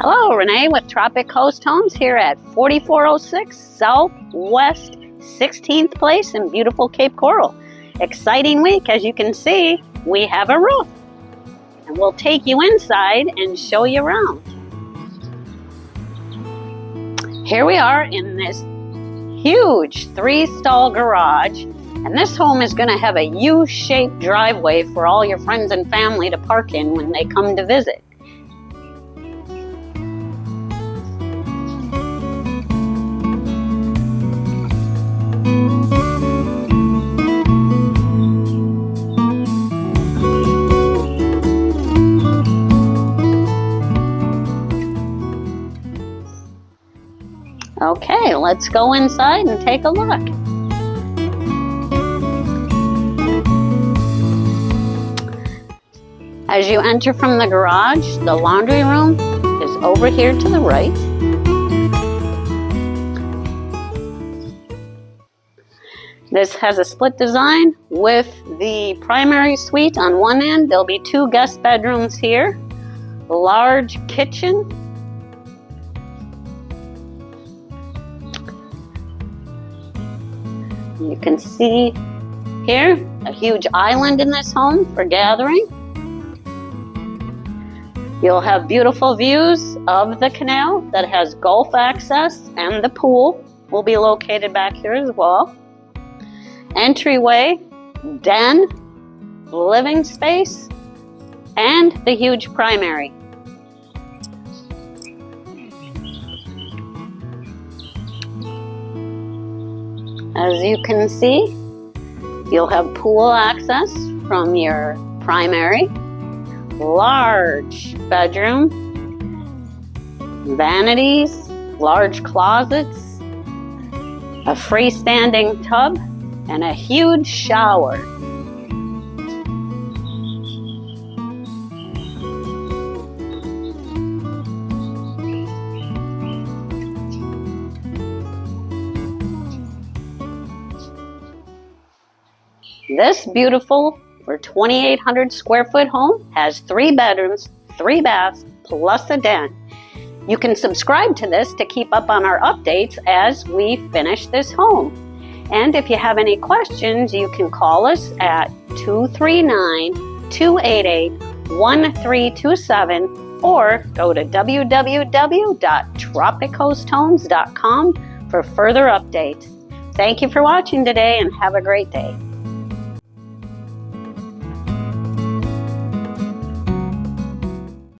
Hello, Renee with Tropic Coast Homes here at 4406 Southwest 16th Place in beautiful Cape Coral. Exciting week, as you can see, we have a roof. And we'll take you inside and show you around. Here we are in this huge 3-stall garage, and this home is going to have a U-shaped driveway for all your friends and family to park in when they come to visit. Okay, let's go inside and take a look. As you enter from the garage, the laundry room is over here to the right. This has a split design with the primary suite on one end. There'll be 2 guest bedrooms here, large kitchen. You can see here a huge island in this home for gathering. You'll have beautiful views of the canal that has Gulf access, and the pool will be located back here as well. Entryway, den, living space, and the huge primary. As you can see, you'll have pool access from your primary, large bedroom, vanities, large closets, a freestanding tub, and a huge shower. This beautiful 2,800 square foot home has 3 bedrooms, 3 baths, plus a den. You can subscribe to this to keep up on our updates as we finish this home. And if you have any questions, you can call us at 239-288-1327 or go to www.tropiccoasthomes.com for further updates. Thank you for watching today and have a great day.